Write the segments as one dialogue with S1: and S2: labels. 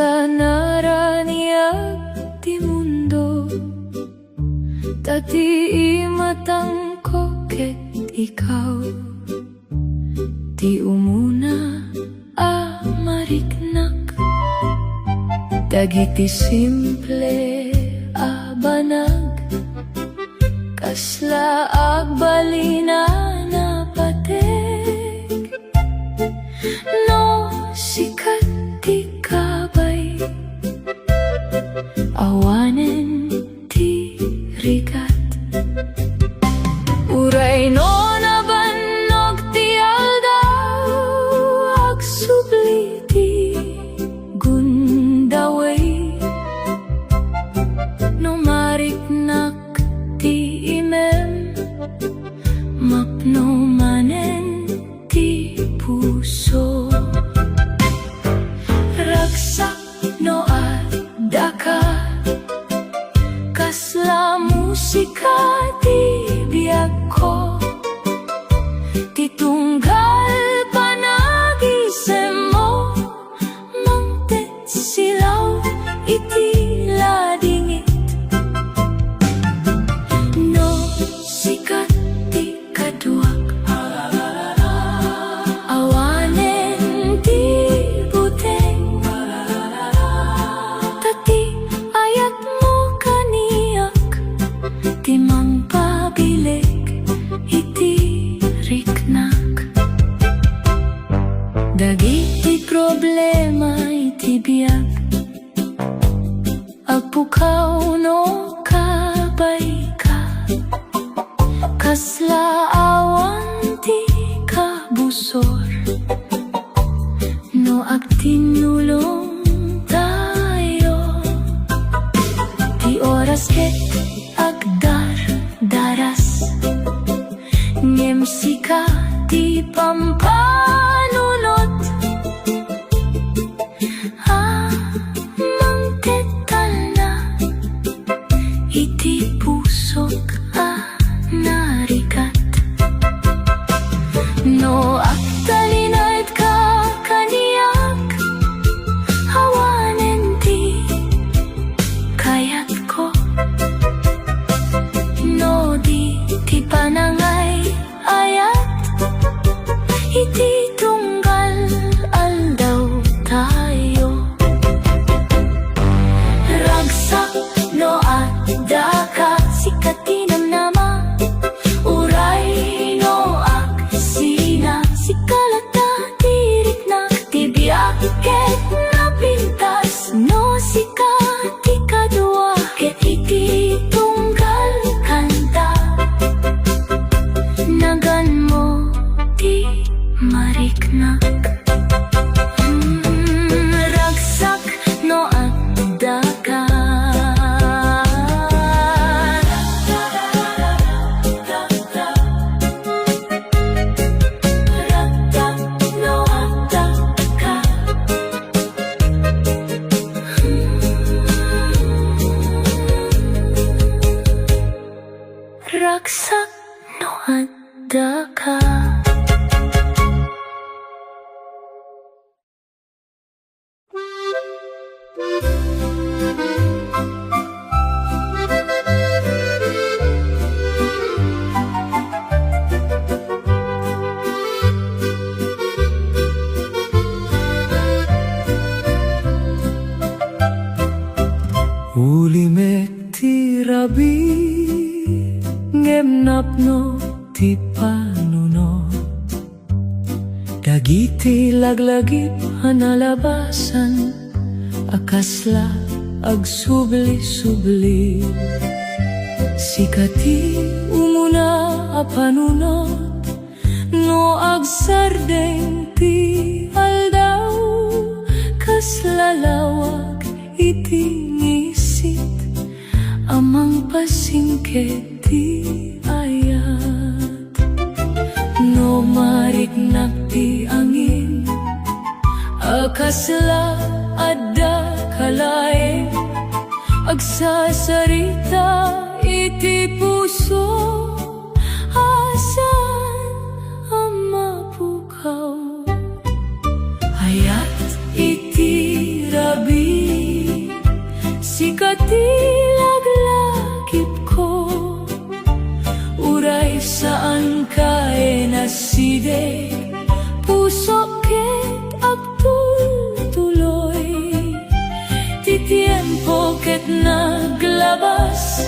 S1: sa naraniag ti mundo, tati imatang ko ket ikaw, ti umuna a mariknak, dagiti simple a banag, kasla agbalina na patek, no sikat ti kabay, awanen ti rigat. Uray no nabannog ti aldaw, agsubli ti gundaway, no mariknak ti imem, mapno manen ti puso. Ragsak no adda ka, kasla musika ti biag ko, ti tunggal panagisem mo, mangtet silaw iti ladingit, no sikat ti kaduak, awanen ti buteng, tati ayat mo kaniak, ti mangpabilik iti riknak. Dagiti problema iti biag, agpukaw no kabay ka, kasla awan ti kabusor, no agtinulong tayo, ti oras ket agdar daras, ngem sika ti pampanunot, mangtetal na iti pusok a narikat, no agtalinad ka kaniyak, awanen ti kayat ko, no di ti panangay ayat, iti tunggal aldaw tayo. Ragsak no adda ka, sikatinam nama, uray no agsina, sikalata tiriknak, tibiak ket napintas, no sikat ti kadua, ket iti tunggal kanta, nagan mo ti mariknak. Ragsak no adda ka, ragsak no adda ka, ragsak no adda ka. Ulimek ti rabi, ngem napno ti panuno, dagiti laglagip hanalabasan, akasla agsubli-subli, sikati umuna a panunot, no agsardeng ti aldaw, kasla lawag iti ngisit, amang pasingket ti ayat, no mariknak ti angin, akasla adda kalae, agsasarita iti puso, asan ang mapukaw, hayat iti rabi. tilaglakip ko. Uray saan ka naside, puso ket agtultuloy. Ti tiempo ket naglabas,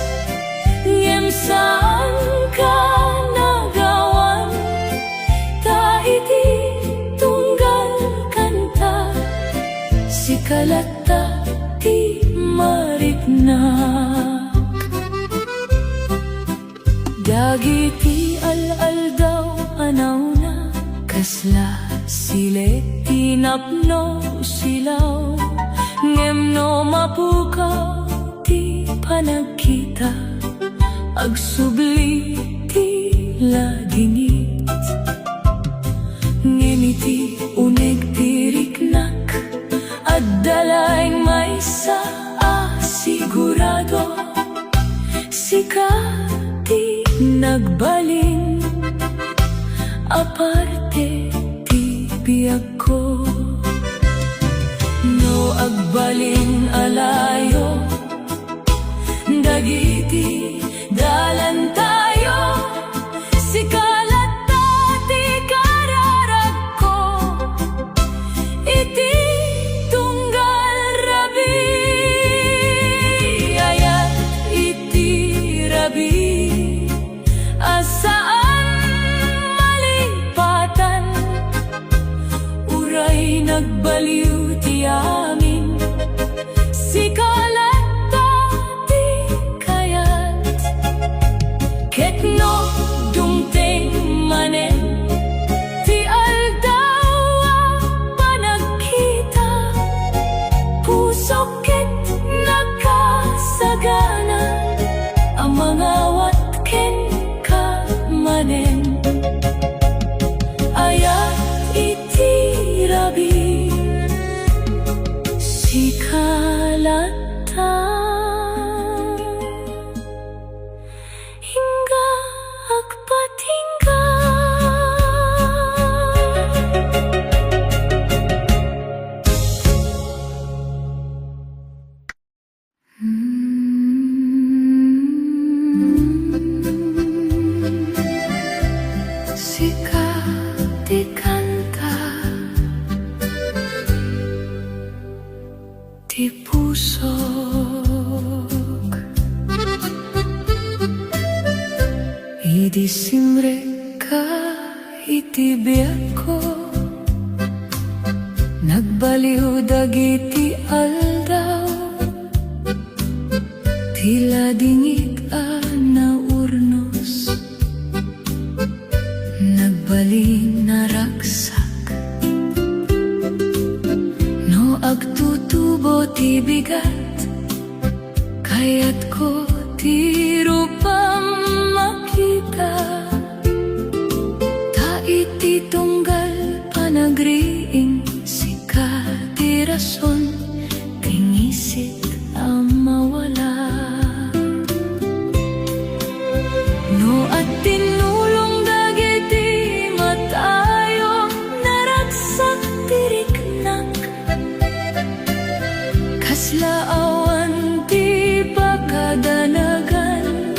S1: ngem saan ka nagawan. Ta iti tunggal kanta, sikalata ti mariknak. Dagiti al-aldaw anaw na, kasla sile tinapno silaw. Ngem no mapukaw ti panagkita, agsubli ti ladingit. Ngem iti uneg ti riknak, at dalaing may sa asigurado. Sika ti nagbalin, aparte ti biyag ko. No agbalin alayo, dagiti dalan tayo. Sikalata ti kararag ko, iti tunggal rabi. Ayat iti rabi, asaan malipatan. Uray nagbaliw ti amin, sikalata ti kayat. Ket no dumteng manen, ti aldaw a panagkita. Puso ket nakasagana, ang mga wat ken ka manen. Ayat iti rabi, sikalata hingga agpatingga. Sikati kanta ti pusok, idi simre ka iti biyag ko. Nagbaliw dagiti aldaw, tila dingig a naurnos. Nagbalin na raksak, no agtutubo ti bigat. Kaya't ko ti rupang makita, ta iti tunggal panagriing. Sika ti rason, tingisit ang mawala. No at tinulong dagiti matayo, naraksak tiriknak. Kasla awan ti pakadanagan,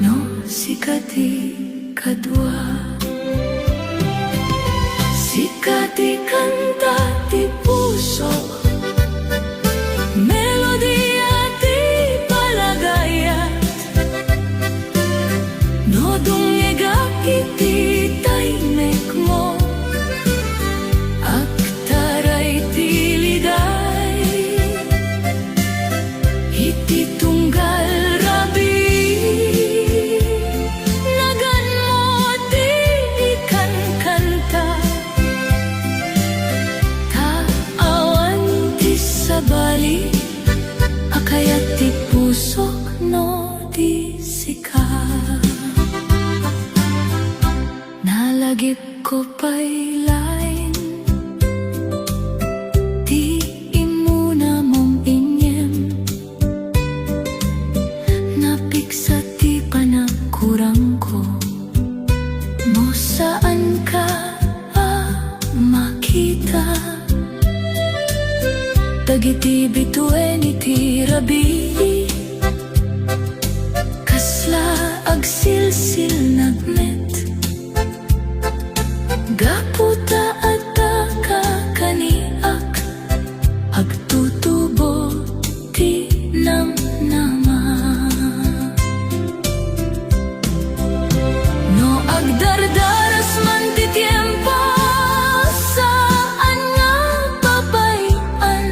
S1: no sikati kadwa. Sikati kanta ti puso, melodiya ti palagayat. No dungegak iti taymek mo, aktaray ti liday. Iti tunggal rabi, nagan mo ti ikan kanta. Taawan ti sabali, akayat ti pusok no di sika. Nalagip ko pa'y lain, di imuna mong inyem. Napiksa ti panagkurang ko, mo saan ka makita. dagiti bituen iti rabii, kasla agsilsil nagmet, gaputa adda ka kaniak, agtutubo ti namnama. No agdardaras man ti tiempo, saan nga babayan,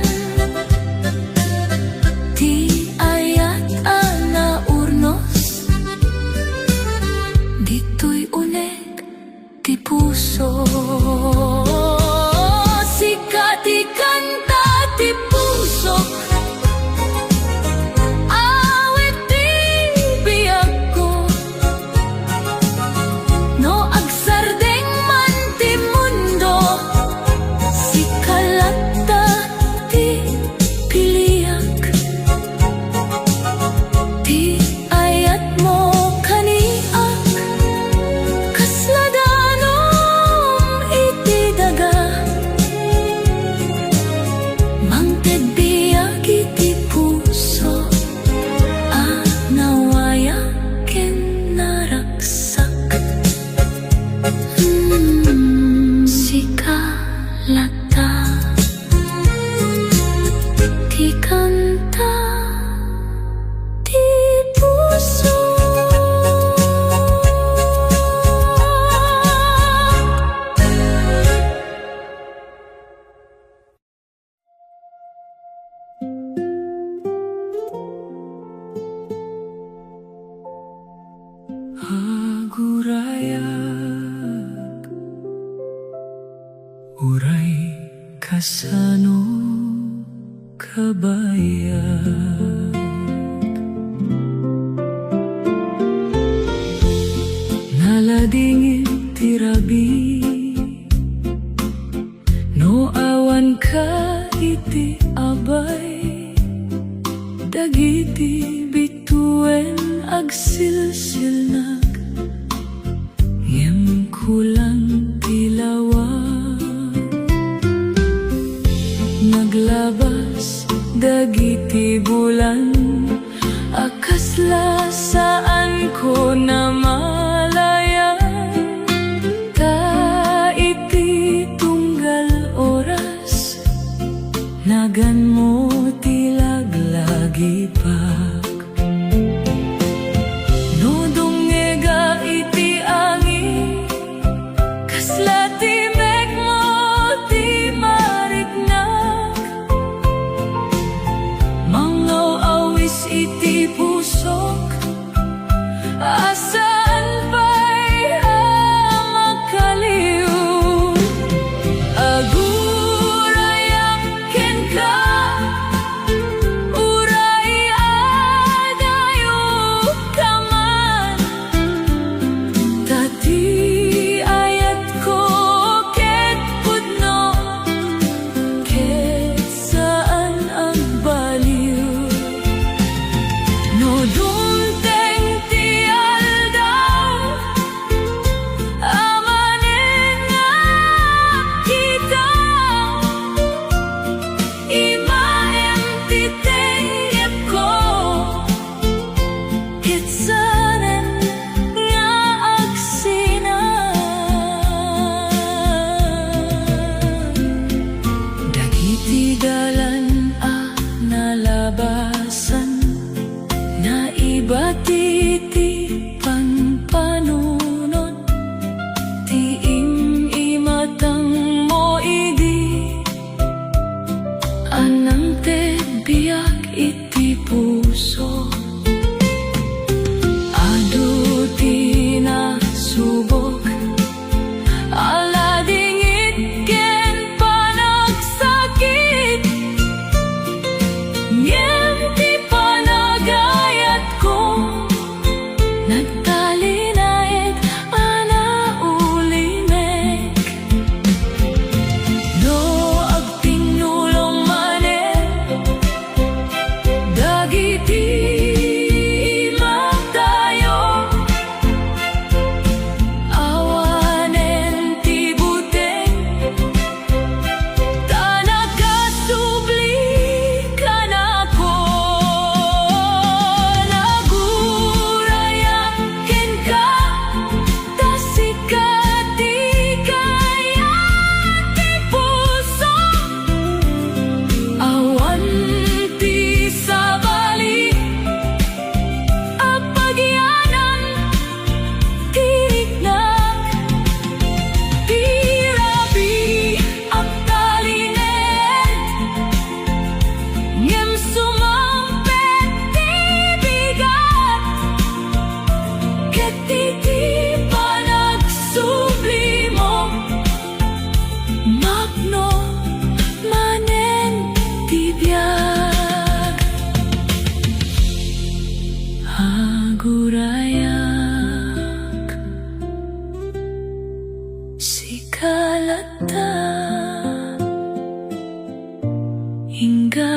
S1: ti ayat na urnos, dito'y uneg ti puso. Sikat ti kanta ti puso, awit ti biyak ko. No agsardeng man ti mundo, sikalatta ti piliyak, ti ayat mo kaniak, kasladanom iti daga, mangted biyak iti puso, nawayak ken naraksak. Sikalata ti kanta ti puso. Agurayak uray kasano kabayan, naladingit ti rabi, no awan ka iti abay, dagiti bituen agsilsil nag, ngem kulang tilawan, naglabas dagiti bulan, akasla saan ko namalayan, ta iti tunggal oras, nagan mo ti laglagipak. No dungega iti angin, kasla ti mek mo ti mariknak, mangaw awis iti pusok, asaan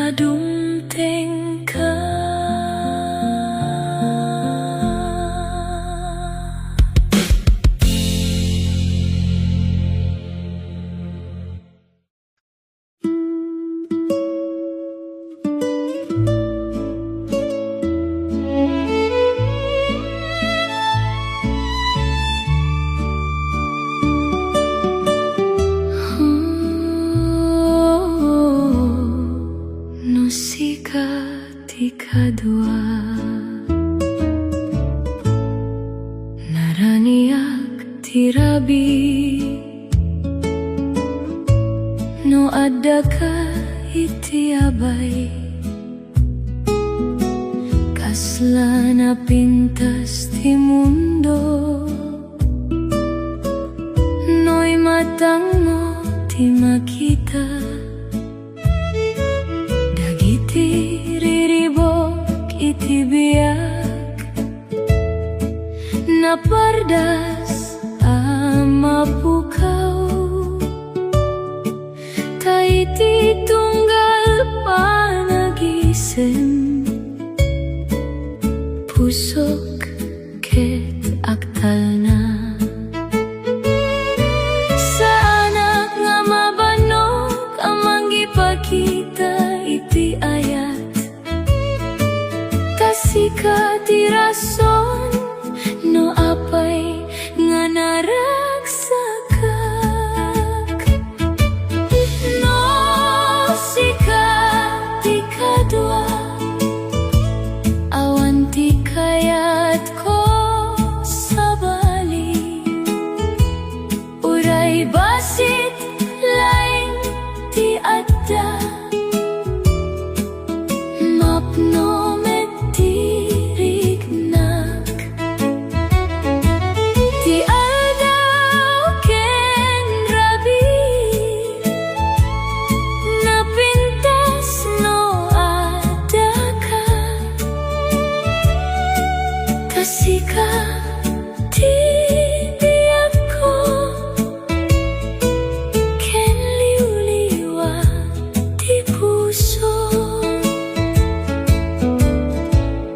S1: dumteng ka. Ikadua naraniak tirabi no adda ka iti abay kasla na pintas ti mundo no'y matang mo ti makita dagiti iti biyak na pardas mapukaw ta iti tunggal panagisem pusok ket aktal na sa anak nga mabanok amang gipakita iti ayat sika ti rason no apay nga naragsakak no sika ti kadwa awan ti kayat ko sa bali uray basit lain ti adda mapno sika ti biyak ko ken liwliwa ti puso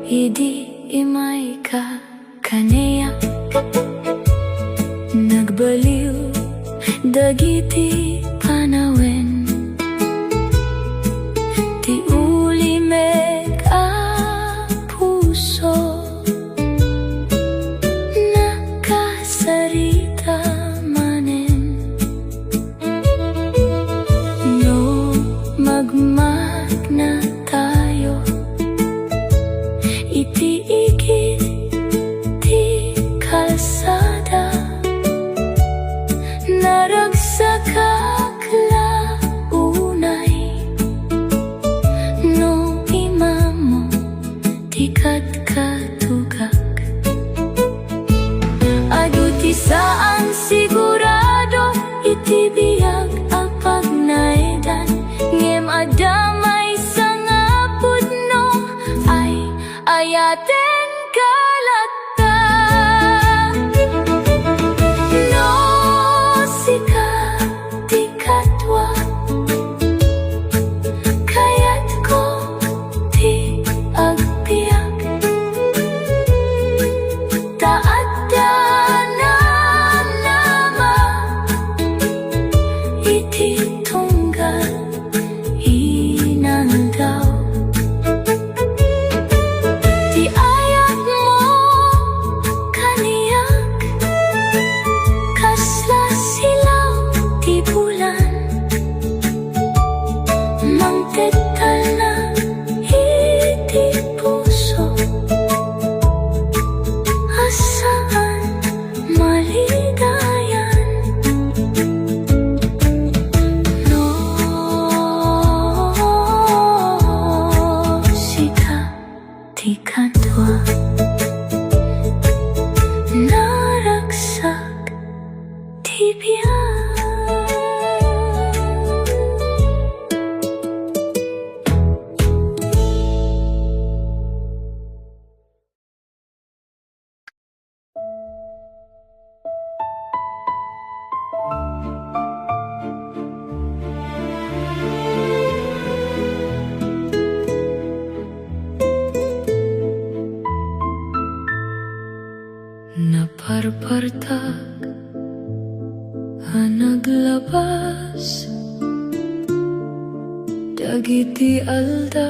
S1: idi imay ka kaneyak nagbaliw dagiti panawen ti ulimek a puso sarita manen no magmag na tayo iti ikit ti kalsada naragsakak launay no imamo ti katkatugak saan sigurado iti biyak apag naedan ngem adamay sangapud no ay ayaten kalata no sika ti katwa kayat ko ti agpiyak taadda ti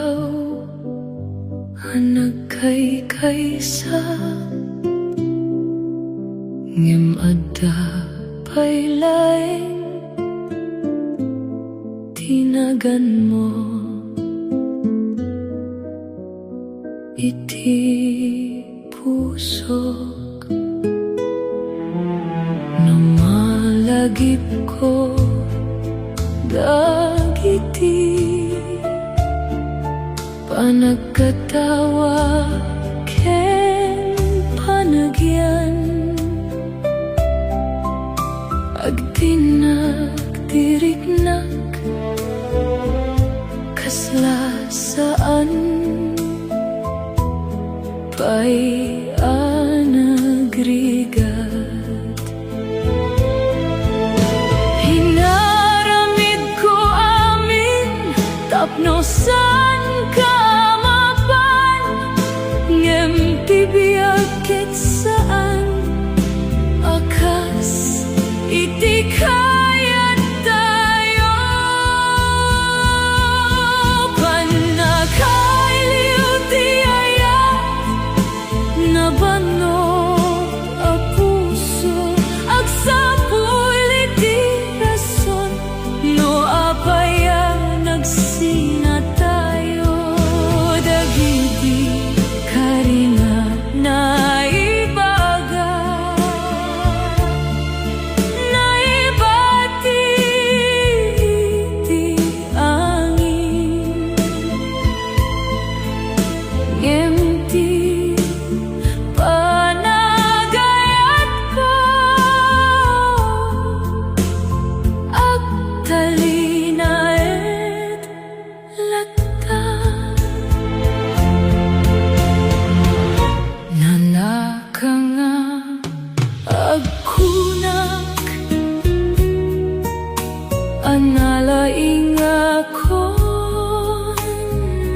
S1: adlaw nagkay-kaysa ngem adda paylaeng tinagan mo iti pusok namalagip ko dagiti panagkatawa ken panagyan agtinagdirignak kasla saan pay anagrigat hinaramid ko amin tapnosan ka mapan ngem tibiyag ket saan akas iti kayat tayo panakailiw ti ayat nabanot a puso agsapul iti rason no apaya nagsina tayo dagiti karina naibaga naibati iti angin ngem ti panagayat ko agtalinaet latta nanakanga agkunak analaing akon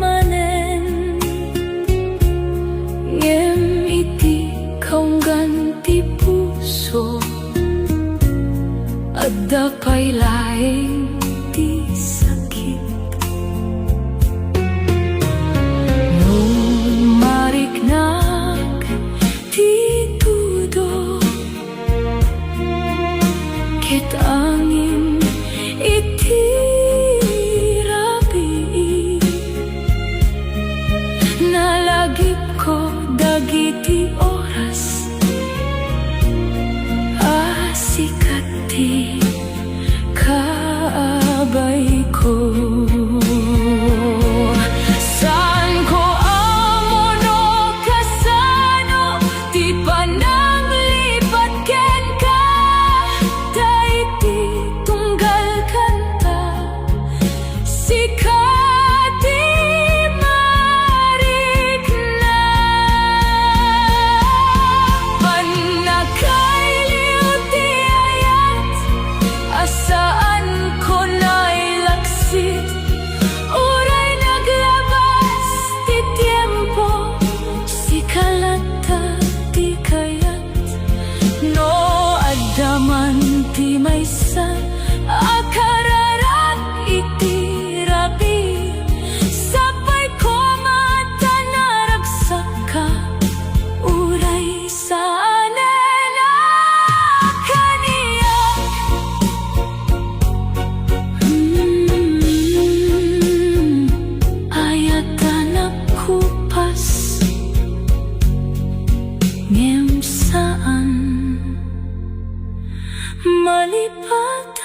S1: manen ngem iti kaunggan ti puso adda paylaeng ti sakit no mariknak ti tudo ket angin iti rabii nalagip ko dagiti oras asikat ti kaabay ko saan ko amo no kasano ti pananglipat ken ka dayti tunggal kanta sikat ti marikna panakailiw ti ayat asaan ko na'y laksit uray naglabas ti tiempo si kalata ti kayat no addaman ti maysa akararat iti rabi sapay ko mata naragsak ka uray saanen akaniyak ayatan akupas ngem saan malipat